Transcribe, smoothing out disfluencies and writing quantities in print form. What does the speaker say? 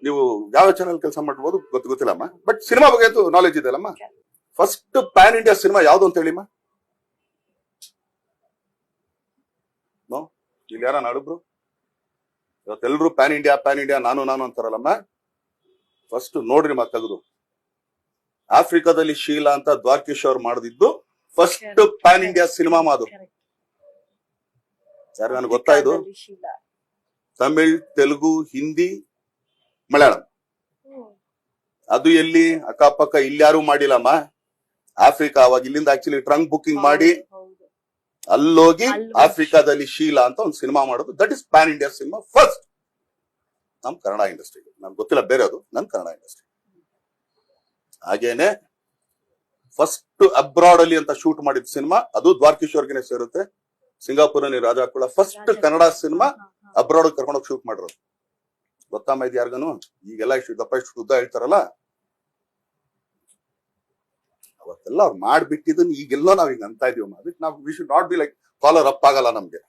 ನೀವು ಯಾವ ಚಾನಲ್ ಕೆಲಸ ಮಾಡ್ಬೋದು ಗೊತ್ತಿಲ್ಲಮ್ಮ, ಬಟ್ ಸಿನಿಮಾ ಬಗ್ಗೆ ಅಂತೂ ನಾಲೆಜ್ ಇದೆ ಅಲ್ಲಮ್ಮ. ಫಸ್ಟ್ ಪ್ಯಾನ್ ಇಂಡಿಯಾ ಸಿನಿಮಾ ಯಾವ್ದು ಅಂತ ಹೇಳಿಮ್ಮ. ಇಲ್ಲಿ ಯಾರ ನಾಡುಬ್ರು ಇವತ್ತೆಲ್ರು ಪ್ಯಾನ್ ಇಂಡಿಯಾ ನಾನು ಅಂತಾರಲ್ಲಮ್ಮ. ಫಸ್ಟ್ ನೋಡ್ರಿ ಮಾ ತೆಗೆದು. ಆಫ್ರಿಕಾದಲ್ಲಿ ಶೀಲಾ ಅಂತ ದ್ವಾರಕೀಶ್ ಅವ್ರು ಮಾಡಿದ್ದು first PAN India cinema Madu. Sir ನನಗೆ ಗೊತ್ತಾಯ್ತು. ತಮಿಳ್, ತೆಲುಗು, ಹಿಂದಿ, ಮಲಯಾಳಂ, ಅದು ಎಲ್ಲಿ ಅಕ್ಕಪಕ್ಕ ಇಲ್ಲಿ ಯಾರು ಮಾಡಿಲ್ಲಮ್ಮ. ಆಫ್ರಿಕಾ ಅವಾಗ ಇಲ್ಲಿಂದ ಆಕ್ಚುಲಿ ಟ್ರಂಕ್ ಬುಕಿಂಗ್ ಮಾಡಿ ಅಲ್ಲೋಗಿ ಆಫ್ರಿಕಾದಲ್ಲಿ ಶೀಲಾ ಅಂತ ಒಂದು ಸಿನಿಮಾ ಮಾಡೋದು. That is PAN India cinema first ನಮ್ ಕನ್ನಡ ಇಂಡಸ್ಟ್ರಿ. ನಮ್ಗೆ ಗೊತ್ತಿಲ್ಲ ಬೇರೆ, ಅದು ನಮ್ ಕನ್ನಡ ಇಂಡಸ್ಟ್ರಿ. ಹಾಗೇನೆ ಫಸ್ಟ್ ಅಬ್ರಾಡ್ ಅಲ್ಲಿ ಅಂತ ಶೂಟ್ ಮಾಡಿದ ಸಿನಿಮಾ ಅದು ದ್ವಾರಕೀಶ್ವರ್ಗೆ ಸೇರುತ್ತೆ. ಸಿಂಗಾಪುರಲ್ಲಿ ರಾಜಾ ಕೂಡ ಫಸ್ಟ್ ಕನ್ನಡ ಸಿನಿಮಾ ಅಬ್ರಾಡ್ ಕರ್ಕೊಂಡೋಗಿ ಶೂಟ್ ಮಾಡಿರೋದು. ಗೊತ್ತಮ್ಮ ಇದು ಯಾರಿಗನು? ಈಗೆಲ್ಲ ಇಷ್ಟು ದಪ್ಪ ಇಷ್ಟು ಉದ್ದ ಹೇಳ್ತಾರಲ್ಲ, ಅವತ್ತೆಲ್ಲ ಅವ್ರು ಮಾಡ್ಬಿಟ್ಟಿದ್ದನ್ನು ಈಗೆಲ್ಲೋ ನಾವ್ ಈಗ ಅಂತ ಇದೀವಮ್ಮ. ಅದಕ್ಕೆ ನಾವು we should not be like ಫಾಲೋರ್ up ಆಗಲ್ಲ ನಮ್ಗೆ.